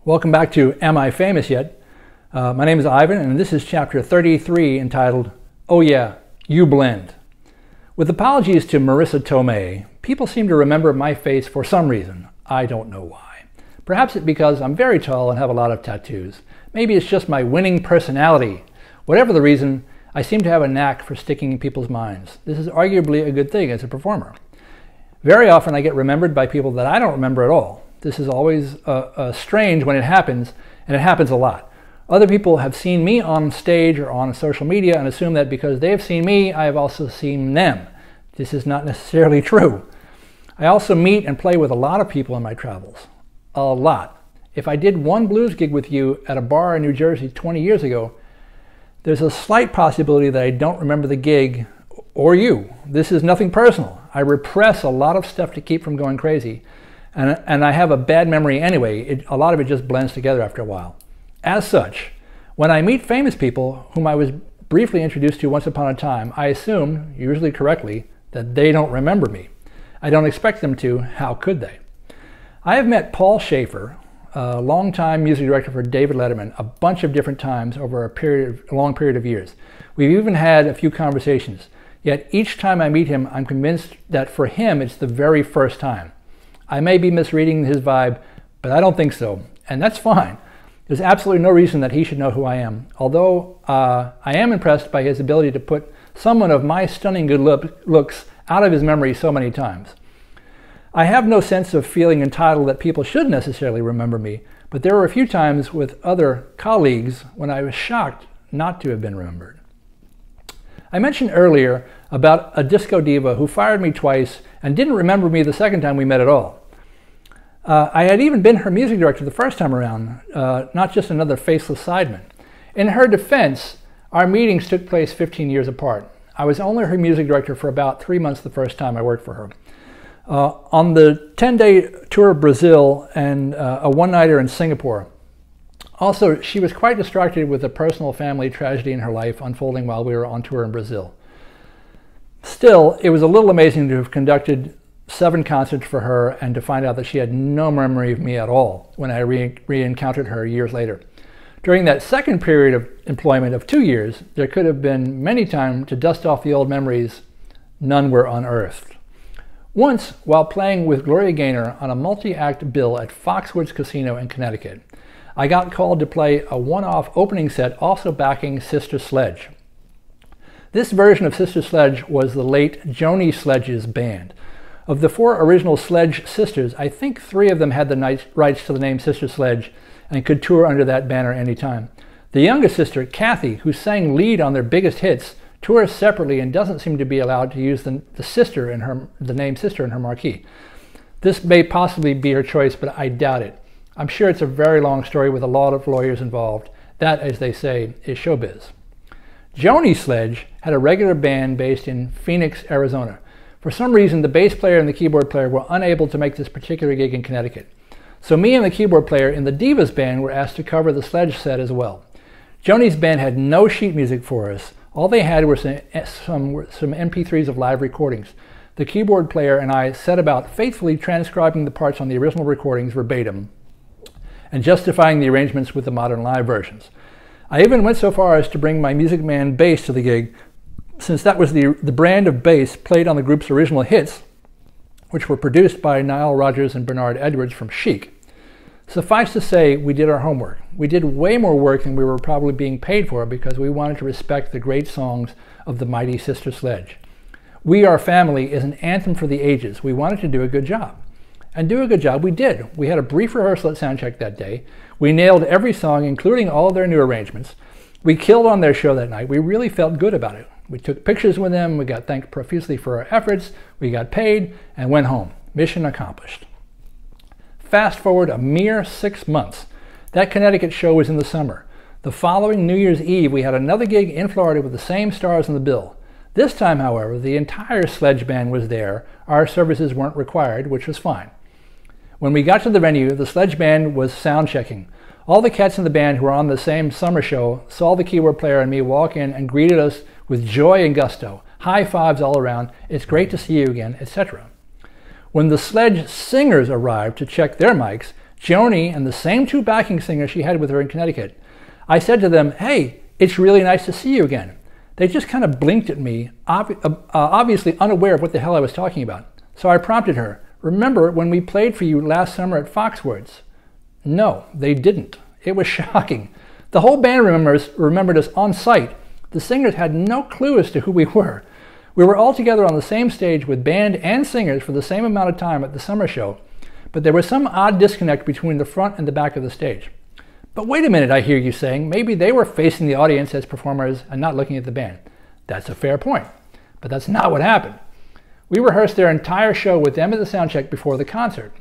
Welcome back to Am I Famous Yet? My name is Ivan, and this is chapter 33 entitled, Oh Yeah, You Blend. With apologies to Marissa Tomei, people seem to remember my face for some reason. I don't know why. Perhaps it's because I'm very tall and have a lot of tattoos. Maybe it's just my winning personality. Whatever the reason, I seem to have a knack for sticking in people's minds. This is arguably a good thing as a performer. Very often I get remembered by people that I don't remember at all. This is always strange when it happens, and it happens a lot. Other people have seen me on stage or on social media and assume that because they have seen me, I have also seen them. This is not necessarily true. I also meet and play with a lot of people in my travels. A lot. If I did one blues gig with you at a bar in New Jersey 20 years ago, there's a slight possibility that I don't remember the gig or you. This is nothing personal. I repress a lot of stuff to keep from going crazy. And I have a bad memory anyway. A lot of it just blends together after a while. As such, when I meet famous people whom I was briefly introduced to once upon a time, I assume, usually correctly, that they don't remember me. I don't expect them to. How could they? I have met Paul Shaffer, a longtime music director for David Letterman, a bunch of different times over a long period of years. We've even had a few conversations. Yet each time I meet him, I'm convinced that for him, it's the very first time. I may be misreading his vibe, but I don't think so, and that's fine. There's absolutely no reason that he should know who I am, although I am impressed by his ability to put someone of my stunning good looks out of his memory so many times. I have no sense of feeling entitled that people should necessarily remember me, but there were a few times with other colleagues when I was shocked not to have been remembered. I mentioned earlier about a disco diva who fired me twice and didn't remember me the second time we met at all. I had even been her music director the first time around, not just another faceless sideman. In her defense, our meetings took place 15 years apart. I was only her music director for about 3 months the first time I worked for her. On the 10-day tour of Brazil and a one-nighter in Singapore. Also, she was quite distracted with a personal family tragedy in her life unfolding while we were on tour in Brazil. Still, it was a little amazing to have conducted 7 concerts for her and to find out that she had no memory of me at all when I re-encountered her years later. During that second period of employment of 2 years, there could have been many times to dust off the old memories. None were unearthed. Once, while playing with Gloria Gaynor on a multi-act bill at Foxwoods Casino in Connecticut, I got called to play a one-off opening set also backing Sister Sledge. This version of Sister Sledge was the late Joni Sledge's band. Of the 4 original Sledge sisters, I think 3 of them had the rights to the name Sister Sledge and could tour under that banner anytime. The youngest sister, Kathy, who sang lead on their biggest hits, tours separately and doesn't seem to be allowed to use the name Sister in her marquee. This may possibly be her choice, but I doubt it. I'm sure it's a very long story with a lot of lawyers involved. That, as they say, is showbiz. Joni Sledge had a regular band based in Phoenix, Arizona. For some reason, the bass player and the keyboard player were unable to make this particular gig in Connecticut. So me and the keyboard player in the Divas band were asked to cover the Sledge set as well. Joni's band had no sheet music for us. All they had were some MP3s of live recordings. The keyboard player and I set about faithfully transcribing the parts on the original recordings verbatim and justifying the arrangements with the modern live versions. I even went so far as to bring my Music Man bass to the gig, since that was the brand of bass played on the group's original hits, which were produced by Nile Rodgers and Bernard Edwards from Chic. Suffice to say, we did our homework. We did way more work than we were probably being paid for because we wanted to respect the great songs of the mighty Sister Sledge. We Are Family is an anthem for the ages. We wanted to do a good job. And do a good job we did. We had a brief rehearsal at soundcheck that day. We nailed every song, including all their new arrangements. We killed on their show that night. We really felt good about it. We took pictures with them. We got thanked profusely for our efforts. We got paid and went home. Mission accomplished. Fast forward a mere 6 months. That Connecticut show was in the summer. The following New Year's Eve, we had another gig in Florida with the same stars on the bill. This time, however, the entire Sledge band was there. Our services weren't required, which was fine. When we got to the venue, the Sledge band was sound checking. All the cats in the band who were on the same summer show saw the keyboard player and me walk in and greeted us with joy and gusto. High fives all around. It's great to see you again, etc. When the Sledge singers arrived to check their mics, Joni and the same two backing singers she had with her in Connecticut. I said to them, "Hey, it's really nice to see you again." They just kind of blinked at me, obviously unaware of what the hell I was talking about. So I prompted her, "Remember when we played for you last summer at Foxwoods?" No, they didn't. It was shocking. The whole band remembered us on sight. The singers had no clue as to who we were. We were all together on the same stage with band and singers for the same amount of time at the summer show, but there was some odd disconnect between the front and the back of the stage. But wait a minute, I hear you saying, maybe they were facing the audience as performers and not looking at the band. That's a fair point, but that's not what happened. We rehearsed their entire show with them at the sound check before the concert.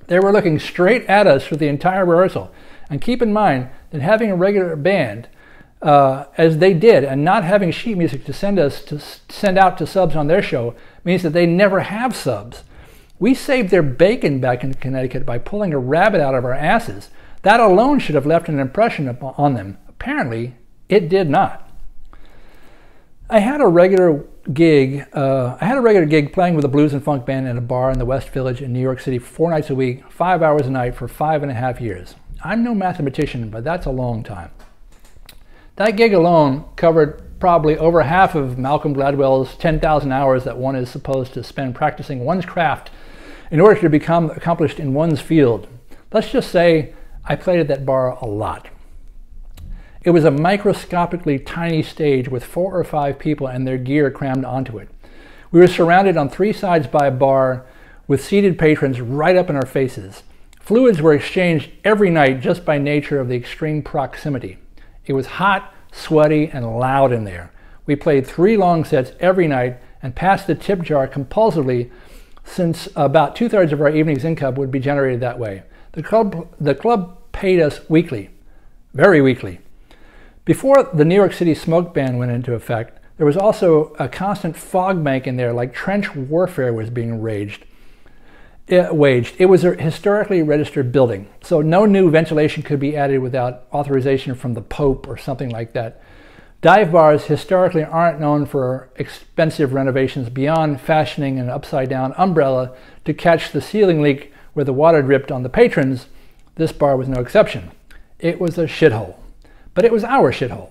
They were looking straight at us for the entire rehearsal. And keep in mind that having a regular band, as they did, and not having sheet music to send out to subs on their show means that they never have subs. We saved their bacon back in Connecticut by pulling a rabbit out of our asses. That alone should have left an impression on them. Apparently, it did not. I had a regular gig playing with a blues and funk band in a bar in the West Village in New York City 4 nights a week, 5 hours a night for 5.5 years. I'm no mathematician, but that's a long time. That gig alone covered probably over half of Malcolm Gladwell's 10,000 hours that one is supposed to spend practicing one's craft in order to become accomplished in one's field. Let's just say I played at that bar a lot. It was a microscopically tiny stage with 4 or 5 people and their gear crammed onto it. We were surrounded on 3 sides by a bar with seated patrons right up in our faces. Fluids were exchanged every night just by nature of the extreme proximity. It was hot, sweaty, and loud in there. We played 3 long sets every night and passed the tip jar compulsively, since about 2/3 of our evening's income would be generated that way. The club paid us weekly, very weekly. Before the New York City smoke ban went into effect, there was also a constant fog bank in there, like trench warfare was being waged. It was a historically registered building, so no new ventilation could be added without authorization from the Pope or something like that. Dive bars historically aren't known for expensive renovations beyond fashioning an upside-down umbrella to catch the ceiling leak where the water dripped on the patrons. This bar was no exception. It was a shithole, but it was our shithole.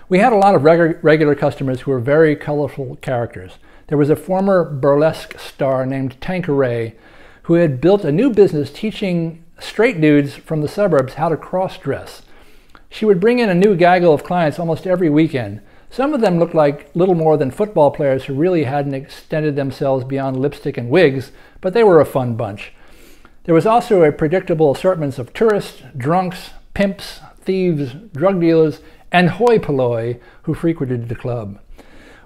We had a lot of regular customers who were very colorful characters. There was a former burlesque star named Tanqueray who had built a new business teaching straight dudes from the suburbs how to cross-dress. She would bring in a new gaggle of clients almost every weekend. Some of them looked like little more than football players who really hadn't extended themselves beyond lipstick and wigs, but they were a fun bunch. There was also a predictable assortment of tourists, drunks, pimps, thieves, drug dealers, and hoi polloi who frequented the club.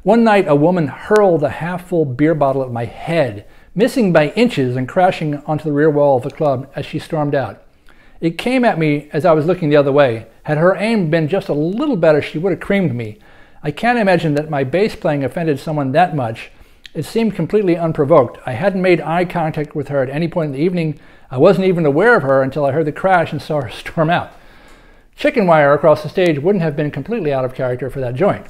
One night, a woman hurled a half-full beer bottle at my head, missing by inches and crashing onto the rear wall of the club as she stormed out. It came at me as I was looking the other way. Had her aim been just a little better, she would have creamed me. I can't imagine that my bass playing offended someone that much. It seemed completely unprovoked. I hadn't made eye contact with her at any point in the evening. I wasn't even aware of her until I heard the crash and saw her storm out. Chicken wire across the stage wouldn't have been completely out of character for that joint.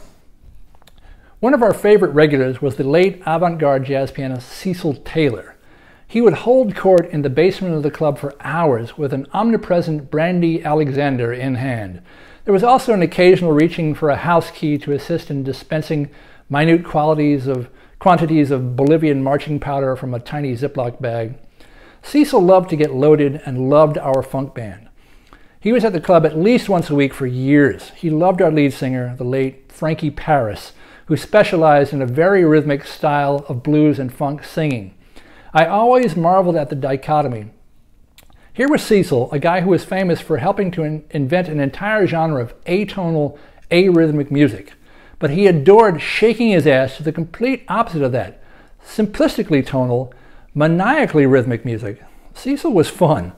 One of our favorite regulars was the late avant-garde jazz pianist Cecil Taylor. He would hold court in the basement of the club for hours with an omnipresent Brandy Alexander in hand. There was also an occasional reaching for a house key to assist in dispensing minute quantities of Bolivian marching powder from a tiny Ziploc bag. Cecil loved to get loaded and loved our funk band. He was at the club at least once a week for years. He loved our lead singer, the late Frankie Paris, who specialized in a very rhythmic style of blues and funk singing. I always marveled at the dichotomy. Here was Cecil, a guy who was famous for helping to invent an entire genre of atonal, arrhythmic music. But he adored shaking his ass to the complete opposite of that, simplistically tonal, maniacally rhythmic music. Cecil was fun.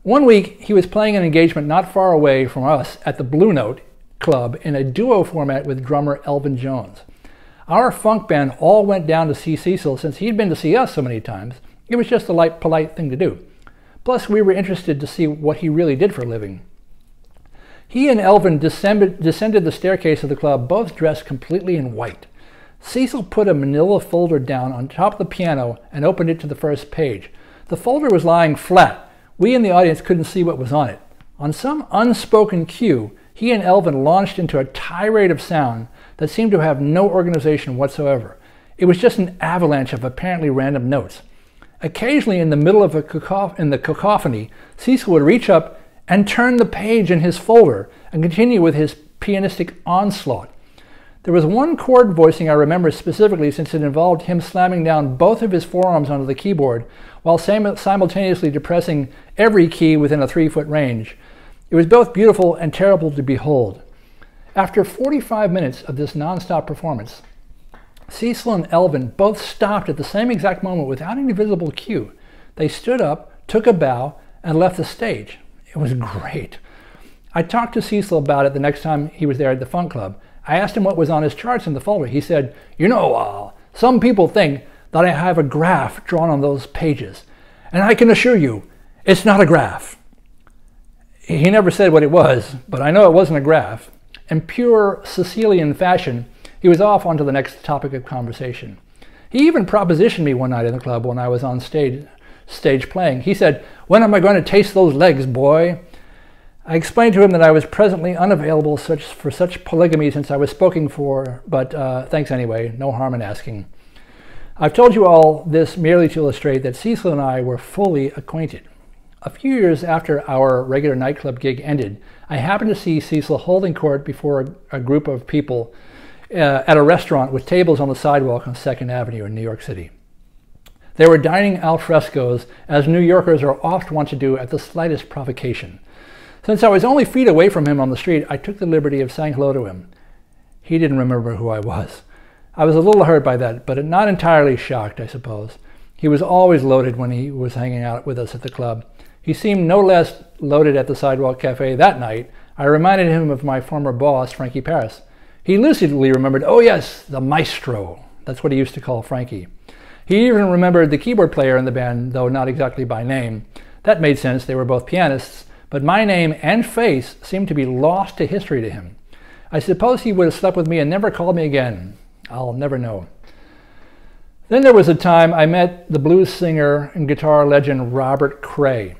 One week, he was playing an engagement not far away from us at the Blue Note Club in a duo format with drummer Elvin Jones. Our funk band all went down to see Cecil since he'd been to see us so many times. It was just a light, polite thing to do. Plus, we were interested to see what he really did for a living. He and Elvin descended the staircase of the club, both dressed completely in white. Cecil put a manila folder down on top of the piano and opened it to the first page. The folder was lying flat, We in the audience couldn't see what was on it. On some unspoken cue, he and Elvin launched into a tirade of sound that seemed to have no organization whatsoever. It was just an avalanche of apparently random notes. Occasionally, in the middle of the cacophony, Cecil would reach up and turn the page in his folder and continue with his pianistic onslaught. There was one chord voicing I remember specifically, since it involved him slamming down both of his forearms onto the keyboard while simultaneously depressing every key within a 3-foot range. It was both beautiful and terrible to behold. After 45 minutes of this non-stop performance, Cecil and Elvin both stopped at the same exact moment without any visible cue. They stood up, took a bow, and left the stage. It was great. I talked to Cecil about it the next time he was there at the Funk Club. I asked him what was on his charts in the folder. He said, "You know, some people think that I have a graph drawn on those pages. And I can assure you, it's not a graph." He never said what it was, but I know it wasn't a graph. In pure Sicilian fashion, he was off onto the next topic of conversation. He even propositioned me one night in the club when I was on stage playing. He said, "When am I going to taste those legs, boy?" I explained to him that I was presently unavailable for such polygamy since I was spoken for, but thanks anyway, no harm in asking. I've told you all this merely to illustrate that Cecil and I were fully acquainted. A few years after our regular nightclub gig ended, I happened to see Cecil holding court before a group of people at a restaurant with tables on the sidewalk on 2nd Avenue in New York City. They were dining al frescoes, as New Yorkers are oft wont to do at the slightest provocation. Since I was only feet away from him on the street, I took the liberty of saying hello to him. He didn't remember who I was. I was a little hurt by that, but not entirely shocked, I suppose. He was always loaded when he was hanging out with us at the club. He seemed no less loaded at the Sidewalk Cafe that night. I reminded him of my former boss, Frankie Paris. He lucidly remembered, "Oh yes, the maestro." That's what he used to call Frankie. He even remembered the keyboard player in the band, though not exactly by name. That made sense, they were both pianists, but my name and face seemed to be lost to history to him. I suppose he would have slept with me and never called me again. I'll never know. Then there was a time I met the blues singer and guitar legend Robert Cray.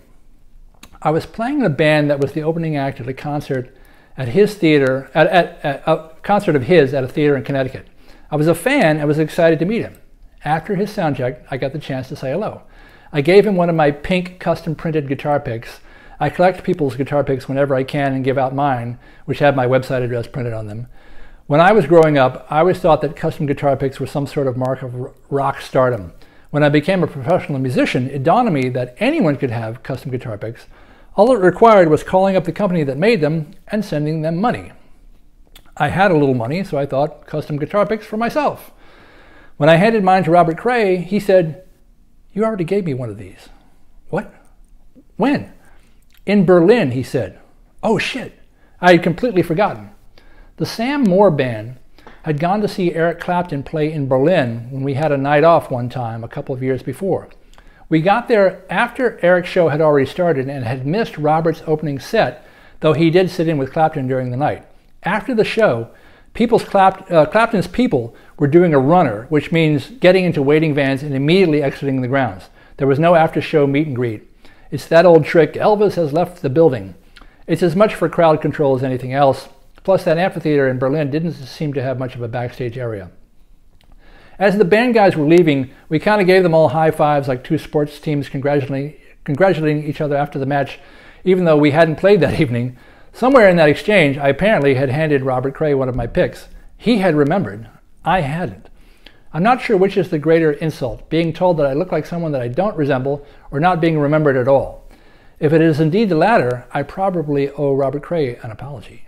I was playing in a band that was the opening act at a concert at his theater, at a concert of his at a theater in Connecticut. I was a fan and was excited to meet him. After his sound check, I got the chance to say hello. I gave him one of my pink custom printed guitar picks. I collect people's guitar picks whenever I can and give out mine, which have my website address printed on them. When I was growing up, I always thought that custom guitar picks were some sort of mark of rock stardom. When I became a professional musician, it dawned on me that anyone could have custom guitar picks. All it required was calling up the company that made them and sending them money. I had a little money, so I thought custom guitar picks for myself. When I handed mine to Robert Cray, he said, "You already gave me one of these." "What? When?" "In Berlin," he said. Oh shit, I had completely forgotten. The Sam Moore Band had gone to see Eric Clapton play in Berlin when we had a night off one time a couple of years before. We got there after Eric's show had already started and had missed Robert's opening set, though he did sit in with Clapton during the night. After the show, Clapton's people were doing a runner, which means getting into waiting vans and immediately exiting the grounds. There was no after-show meet and greet. It's that old trick, Elvis has left the building. It's as much for crowd control as anything else. Plus, that amphitheater in Berlin didn't seem to have much of a backstage area. As the band guys were leaving, we kind of gave them all high fives like two sports teams congratulating each other after the match, even though we hadn't played that evening. Somewhere in that exchange, I apparently had handed Robert Cray one of my picks. He had remembered. I hadn't. I'm not sure which is the greater insult, being told that I look like someone that I don't resemble or not being remembered at all. If it is indeed the latter, I probably owe Robert Cray an apology.